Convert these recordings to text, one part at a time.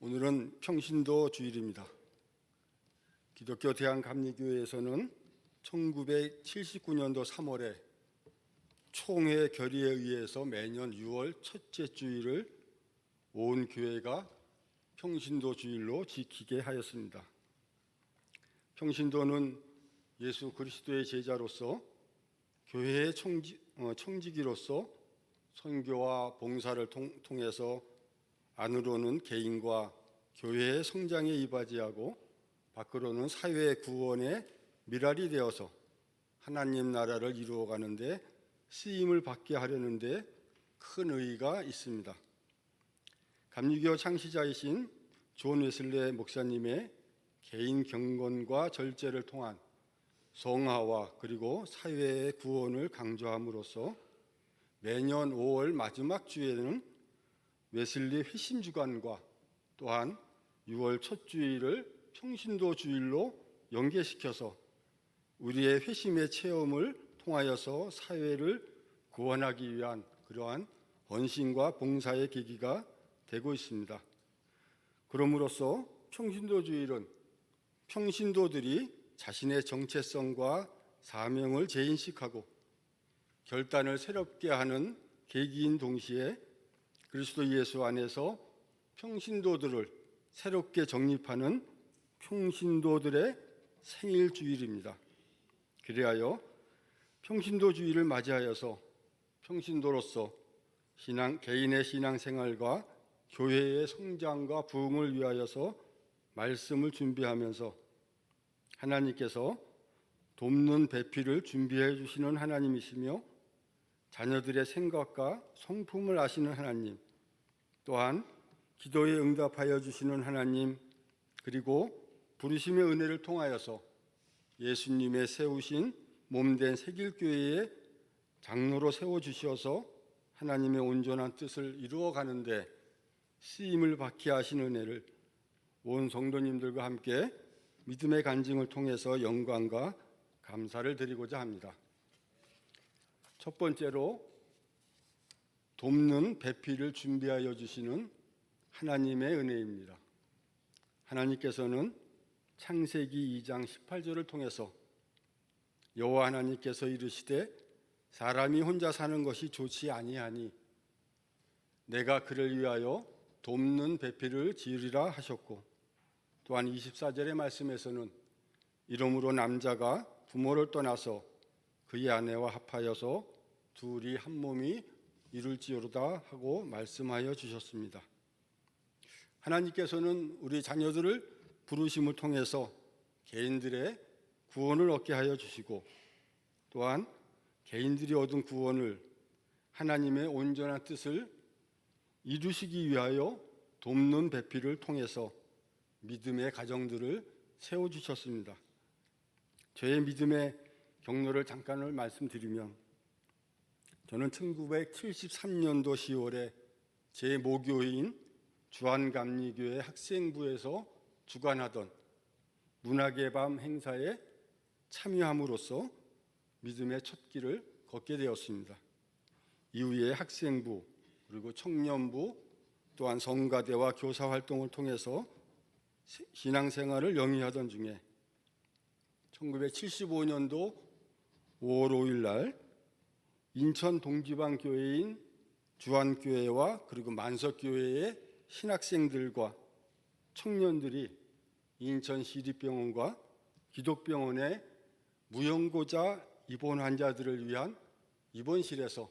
오늘은 평신도 주일입니다. 기독교 대한감리교회에서는 1979년도 3월에 총회 결의에 의해서 매년 6월 첫째 주일을 온 교회가 평신도 주일로 지키게 하였습니다. 평신도는 예수 그리스도의 제자로서 교회의 청지기로서 선교와 봉사를 통해서 안으로는 개인과 교회의 성장에 이바지하고 밖으로는 사회의 구원의 미랄이 되어서 하나님 나라를 이루어가는데 쓰임을 받게 하려는데 큰 의의가 있습니다. 감리교 창시자이신 존 웨슬레 목사님의 개인 경건과 절제를 통한 성화와 그리고 사회의 구원을 강조함으로써 매년 5월 마지막 주에는 웨슬리 회심 주간과 또한 6월 첫 주일을 평신도 주일로 연계시켜서 우리의 회심의 체험을 통하여서 사회를 구원하기 위한 그러한 헌신과 봉사의 계기가 되고 있습니다. 그럼으로써 평신도 주일은 평신도들이 자신의 정체성과 사명을 재인식하고 결단을 새롭게 하는 계기인 동시에 그리스도 예수 안에서 평신도들을 새롭게 정립하는 평신도들의 생일주일입니다. 그리하여 평신도 주일을 맞이하여서 평신도로서 개인의 신앙생활과 교회의 성장과 부흥을 위하여서 말씀을 준비하면서 하나님께서 돕는 배필을 준비해 주시는 하나님이시며 자녀들의 생각과 성품을 아시는 하나님, 또한 기도에 응답하여 주시는 하나님, 그리고 부르심의 은혜를 통하여서 예수님의 세우신 몸된 세길교회의 장로로 세워주셔서 하나님의 온전한 뜻을 이루어가는데 쓰임을 받게 하신 은혜를 온 성도님들과 함께 믿음의 간증을 통해서 영광과 감사를 드리고자 합니다. 첫 번째로 돕는 배필을 준비하여 주시는 하나님의 은혜입니다. 하나님께서는 창세기 2장 18절을 통해서 여호와 하나님께서 이르시되 사람이 혼자 사는 것이 좋지 아니하니 내가 그를 위하여 돕는 배필을 지으리라 하셨고, 또한 24절의 말씀에서는 이러므로 남자가 부모를 떠나서 그의 아내와 합하여서 둘이 한 몸이 이룰지어다 하고 말씀하여 주셨습니다. 하나님께서는 우리 자녀들을 부르심을 통해서 개인들의 구원을 얻게 하여 주시고, 또한 개인들이 얻은 구원을 하나님의 온전한 뜻을 이루시기 위하여 돕는 배필을 통해서 믿음의 가정들을 세워주셨습니다. 저의 믿음의 경로를 잠깐 말씀드리면, 저는 1973년도 10월에 제 모교인 주한감리교회 학생부에서 주관하던 문학의 밤 행사에 참여함으로써 믿음의 첫 길을 걷게 되었습니다. 이후에 학생부 그리고 청년부 또한 성가대와 교사 활동을 통해서 신앙생활을 영위하던 중에 1975년도 5월 5일 날 인천 동지방교회인 주한교회와 그리고 만석교회의 신학생들과 청년들이 인천시립병원과 기독병원의 무용고자 입원 환자들을 위한 입원실에서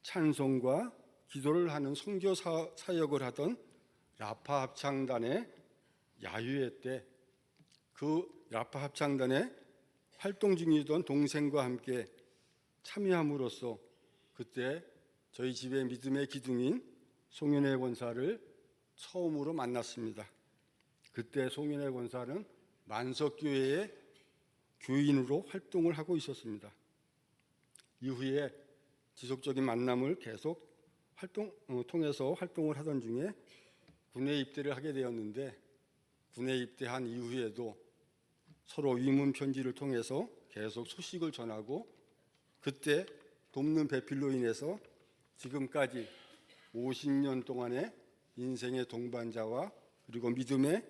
찬송과 기도를 하는 선교 사역을 하던 라파 합창단의 야유회 때 그 라파 합창단의 활동 중이던 동생과 함께 참여함으로써 그때 저희 집의 믿음의 기둥인 송윤회 권사를 처음으로 만났습니다. 그때 송윤회 권사는 만석교회의 교인으로 활동을 하고 있었습니다. 이후에 지속적인 만남을 계속 통해서 활동을 하던 중에 군에 입대를 하게 되었는데, 군에 입대한 이후에도 서로 위문 편지를 통해서 계속 소식을 전하고, 그때 돕는 배필로 인해서 지금까지 50년 동안의 인생의 동반자와 그리고 믿음에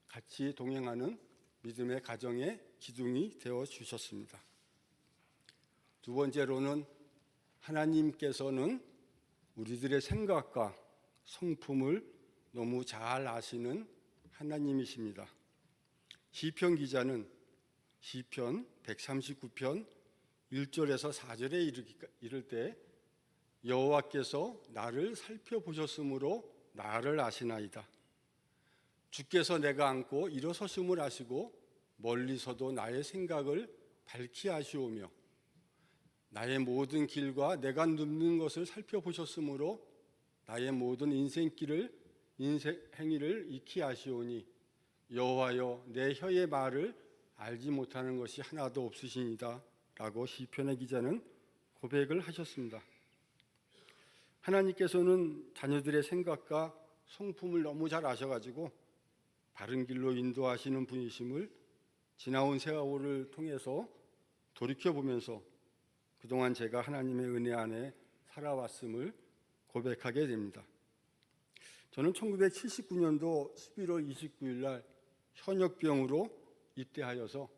같이 동행하는 믿음의 가정의 기둥이 되어 주셨습니다. 두 번째로는 하나님께서는 우리들의 생각과 성품을 너무 잘 아시는 하나님이십니다. 시편 기자는 시편 139편 1절에서 4절에 이를 때 여호와께서 나를 살펴보셨으므로 나를 아시나이다. 주께서 내가 앉고 일어섰음을 아시고 멀리서도 나의 생각을 밝히 아시오며 나의 모든 길과 내가 눕는 것을 살펴보셨으므로 나의 모든 인생 행위를 익히 아시오니 여호와여 내 혀의 말을 알지 못하는 것이 하나도 없으시니다 라고 시편의 기자는 고백을 하셨습니다. 하나님께서는 자녀들의 생각과 성품을 너무 잘 아셔가지고 바른 길로 인도하시는 분이심을 지나온 세월을 통해서 돌이켜보면서 그동안 제가 하나님의 은혜 안에 살아왔음을 고백하게 됩니다. 저는 1979년도 11월 29일 날 현역병으로 입대하여서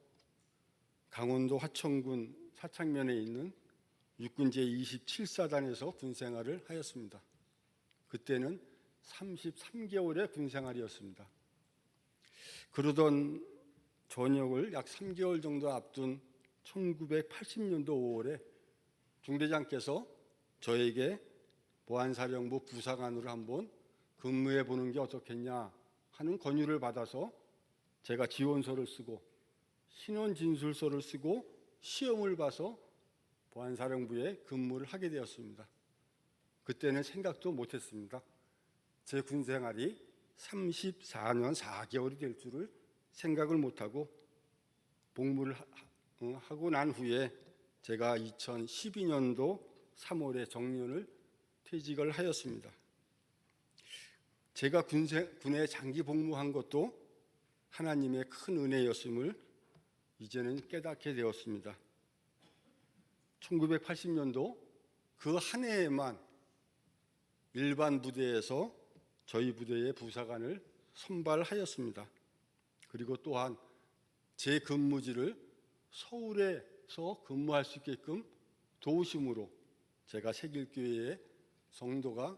강원도 화천군 사창면에 있는 육군 제27사단에서 군생활을 하였습니다. 그때는 33개월의 군생활이었습니다. 그러던 전역을 약 3개월 정도 앞둔 1980년도 5월에 중대장께서 저에게 보안사령부 부사관으로 한번 근무해 보는 게 어떻겠냐 하는 권유를 받아서 제가 지원서를 쓰고 신원진술서를 쓰고 시험을 봐서 보안사령부에 근무를 하게 되었습니다. 그때는 생각도 못했습니다. 제 군생활이 34년 4개월이 될 줄을 생각을 못하고 복무를 하고 난 후에 제가 2012년도 3월에 정년을 퇴직을 하였습니다. 제가 군에 장기 복무한 것도 하나님의 큰 은혜였음을 이제는 깨닫게 되었습니다. 1980년도 그 한 해에만 일반 부대에서 저희 부대의 부사관을 선발하였습니다. 그리고 또한 제 근무지를 서울에서 근무할 수 있게끔 도우심으로 제가 새길교회의 성도가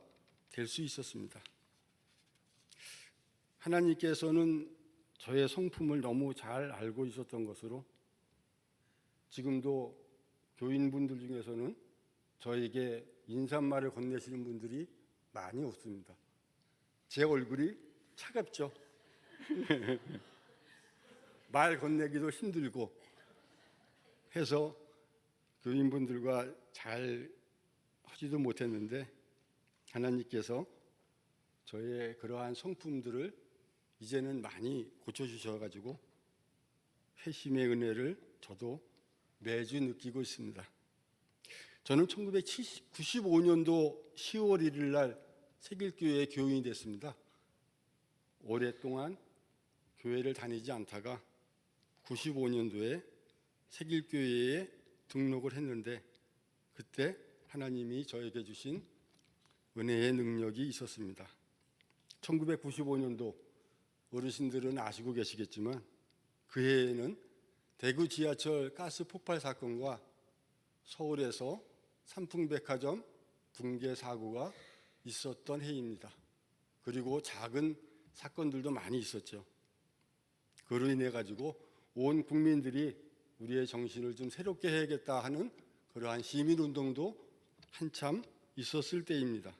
될 수 있었습니다. 하나님께서는 저의 성품을 너무 잘 알고 있었던 것으로 지금도 교인분들 중에서는 저에게 인사말을 건네시는 분들이 많이 없습니다. 제 얼굴이 차갑죠. 말 건네기도 힘들고 해서 교인분들과 잘 하지도 못했는데 하나님께서 저의 그러한 성품들을 이제는 많이 고쳐주셔가지고 회심의 은혜를 저도 매주 느끼고 있습니다. 저는 1995년도 10월 1일 날 새길교회의 교인이 됐습니다. 오랫동안 교회를 다니지 않다가 95년도에 새길교회에 등록을 했는데 그때 하나님이 저에게 주신 은혜의 능력이 있었습니다. 1995년도 어르신들은 아시고 계시겠지만 그 해에는 대구 지하철 가스 폭발 사건과 서울에서 삼풍백화점 붕괴 사고가 있었던 해입니다. 그리고 작은 사건들도 많이 있었죠. 그로 인해 가지고 온 국민들이 우리의 정신을 좀 새롭게 해야겠다 하는 그러한 시민운동도 한참 있었을 때입니다.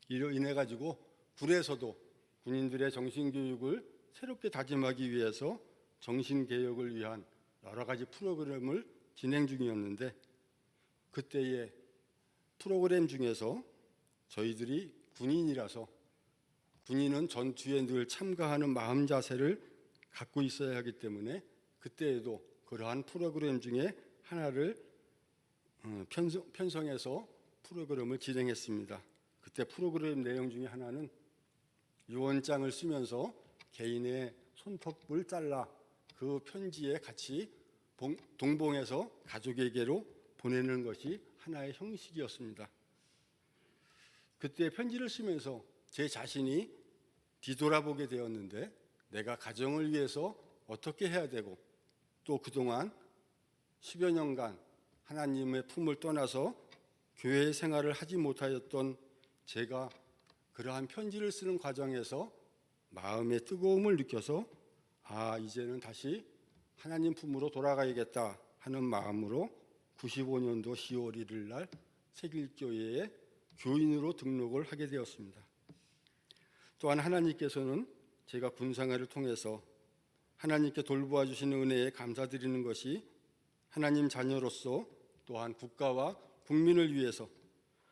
이로 인해 가지고 군에서도 군인들의 정신교육을 새롭게 다짐하기 위해서 정신개혁을 위한 여러 가지 프로그램을 진행 중이었는데 그때의 프로그램 중에서 저희들이 군인이라서 군인은 전투에 늘 참가하는 마음 자세를 갖고 있어야 하기 때문에 그때에도 그러한 프로그램 중에 하나를 편성해서 프로그램을 진행했습니다. 그때 프로그램 내용 중에 하나는 유언장을 쓰면서 개인의 손톱을 잘라 그 편지에 같이 동봉해서 가족에게로 보내는 것이 하나의 형식이었습니다. 그때 편지를 쓰면서 제 자신이 뒤돌아보게 되었는데 내가 가정을 위해서 어떻게 해야 되고 또 그동안 10여 년간 하나님의 품을 떠나서 교회 생활을 하지 못하였던 제가 그러한 편지를 쓰는 과정에서 마음의 뜨거움을 느껴서 이제는 다시 하나님 품으로 돌아가야겠다 하는 마음으로 95년도 10월 1일 날 세길교회에 교인으로 등록을 하게 되었습니다. 또한 하나님께서는 제가 군생활을 통해서 하나님께 돌보아 주시는 은혜에 감사드리는 것이 하나님 자녀로서 또한 국가와 국민을 위해서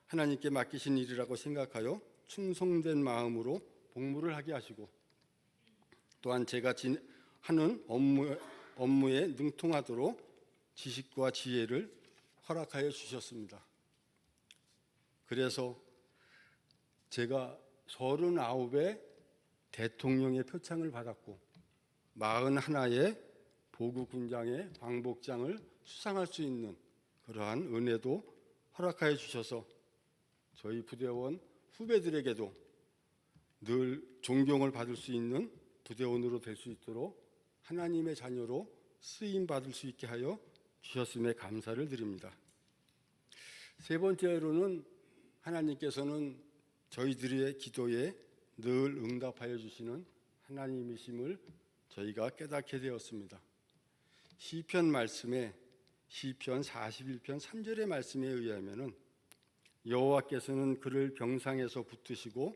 하나님께 맡기신 일이라고 생각하여 충성된 마음으로 복무를 하게 하시고 또한 제가 하는 업무에 능통하도록 지식과 지혜를 허락하여 주셨습니다. 그래서 제가 39의 대통령의 표창을 받았고 41의 보국군장의 광복장을 수상할 수 있는 그러한 은혜도 허락하여 주셔서 저희 부대원 후배들에게도 늘 존경을 받을 수 있는 부대원으로 될 수 있도록 하나님의 자녀로 쓰임 받을 수 있게 하여 주셨음에 감사를 드립니다. 세 번째로는 하나님께서는 저희들의 기도에 늘 응답하여 주시는 하나님이심을 저희가 깨닫게 되었습니다. 시편 말씀에 시편 41편 3절의 말씀에 의하면은 여호와께서는 그를 병상에서 붙드시고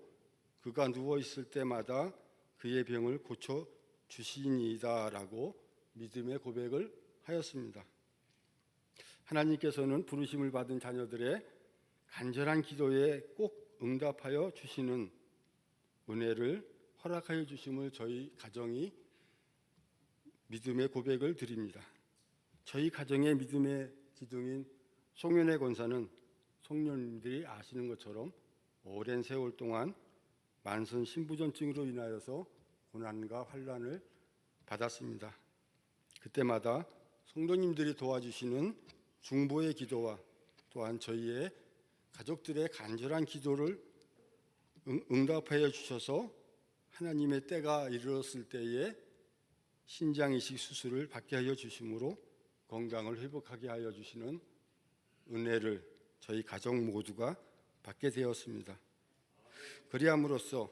그가 누워 있을 때마다 그의 병을 고쳐 주시니이다라고 믿음의 고백을 하였습니다. 하나님께서는 부르심을 받은 자녀들의 간절한 기도에 꼭 응답하여 주시는 은혜를 허락하여 주심을 저희 가정이 믿음의 고백을 드립니다. 저희 가정의 믿음의 기둥인 송윤회 권사는 성령님들이 아시는 것처럼 오랜 세월 동안 만성 신부전증으로 인하여서 고난과 환난을 받았습니다. 그때마다 성도님들이 도와주시는 중보의 기도와 또한 저희의 가족들의 간절한 기도를 응답하여 주셔서 하나님의 때가 이르렀을 때에 신장이식 수술을 받게 하여 주심으로 건강을 회복하게 하여 주시는 은혜를 저희 가족 모두가 받게 되었습니다. 그리함으로써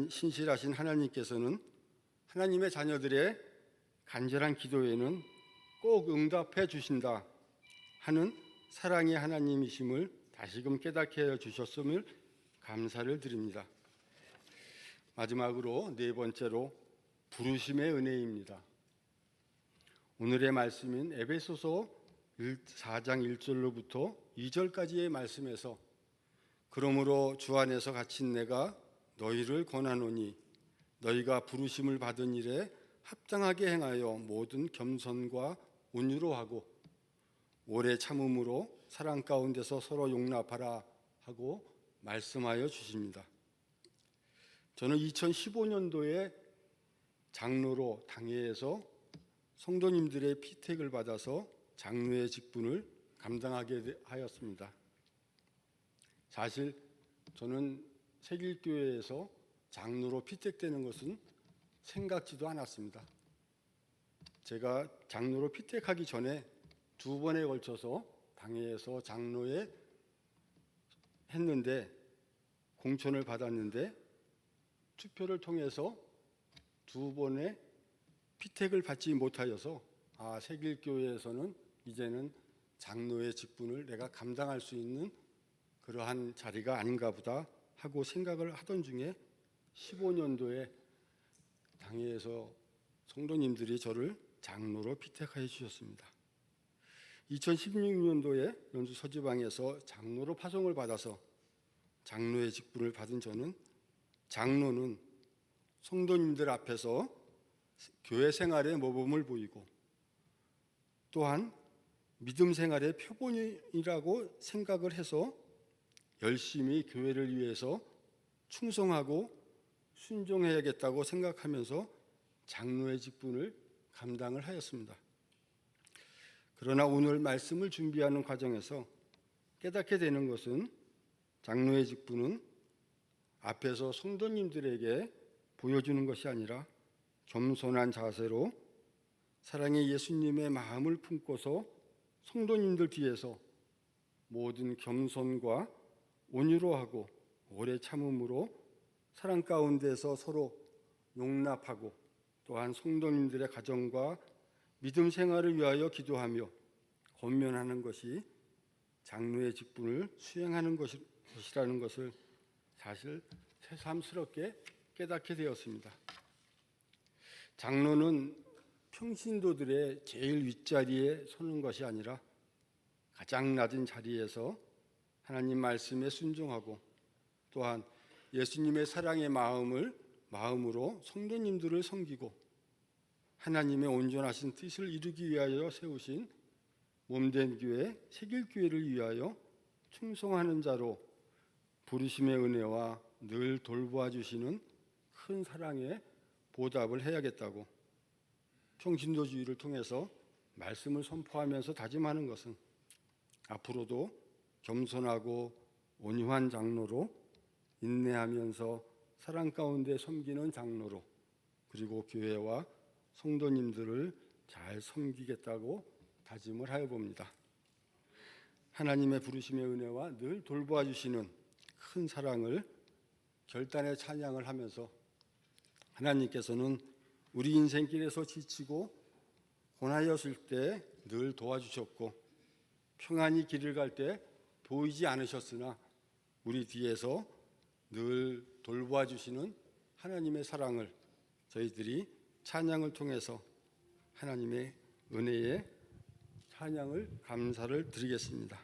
신실하신 하나님께서는 하나님의 자녀들의 간절한 기도에는 꼭 응답해 주신다 하는 사랑의 하나님이심을 다시금 깨닫게 하여 주셨음을 감사를 드립니다. 마지막으로 네 번째로 부르심의 은혜입니다. 오늘의 말씀인 에베소서 4장 1절로부터 2절까지의 말씀에서 그러므로 주 안에서 갇힌 내가 너희를 권하노니 너희가 부르심을 받은 일에 합당하게 행하여 모든 겸손과 온유로 하고 오래 참음으로 사랑 가운데서 서로 용납하라 하고 말씀하여 주십니다. 저는 2015년도에 장로로 당회에서 성도님들의 피택을 받아서 장로의 직분을 감당하게 하였습니다. 사실 저는 세길교회에서 장로로 피택되는 것은 생각지도 않았습니다. 제가 장로로 피택하기 전에 2번에 걸쳐서 당회에서 장로에 했는데 공천을 받았는데 투표를 통해서 2번의 피택을 받지 못하여서 세길교회에서는 이제는 장로의 직분을 내가 감당할 수 있는 그러한 자리가 아닌가 보다 하고 생각을 하던 중에 15년도에 당회에서 성도님들이 저를 장로로 피택하여 주셨습니다. 2016년도에 연수 서지방에서 장로로 파송을 받아서 장로의 직분을 받은 저는 장로는 성도님들 앞에서 교회 생활의 모범을 보이고 또한 믿음 생활의 표본이라고 생각을 해서 열심히 교회를 위해서 충성하고 순종해야겠다고 생각하면서 장로의 직분을 감당을 하였습니다. 그러나 오늘 말씀을 준비하는 과정에서 깨닫게 되는 것은 장로의 직분은 앞에서 성도님들에게 보여주는 것이 아니라 겸손한 자세로 사랑의 예수님의 마음을 품고서 성도님들 뒤에서 모든 겸손과 온유로 하고 오래 참음으로 사랑 가운데서 서로 용납하고 또한 성도님들의 가정과 믿음 생활을 위하여 기도하며 권면하는 것이 장로의 직분을 수행하는 것이라는 것을 사실 새삼스럽게 깨닫게 되었습니다. 장로는 평신도들의 제일 윗자리에 서는 것이 아니라 가장 낮은 자리에서 하나님 말씀에 순종하고 또한 예수님의 사랑의 마음으로 성도님들을 섬기고 하나님의 온전하신 뜻을 이루기 위하여 세우신 몸된 교회, 세길교회를 위하여 충성하는 자로 부르심의 은혜와 늘 돌보아 주시는 큰 사랑에 보답을 해야겠다고 평신도주의를 통해서 말씀을 선포하면서 다짐하는 것은 앞으로도 겸손하고 온유한 장로로 인내하면서 사랑 가운데 섬기는 장로로 그리고 교회와 성도님들을 잘 섬기겠다고 다짐을 하여 봅니다. 하나님의 부르심의 은혜와 늘 돌보아 주시는 큰 사랑을 결단의 찬양을 하면서 하나님께서는 우리 인생길에서 지치고 고나였을 때 늘 도와주셨고 평안히 길을 갈 때 보이지 않으셨으나 우리 뒤에서 늘 돌보아 주시는 하나님의 사랑을 저희들이 찬양을 통해서 하나님의 은혜에 찬양을 감사를 드리겠습니다.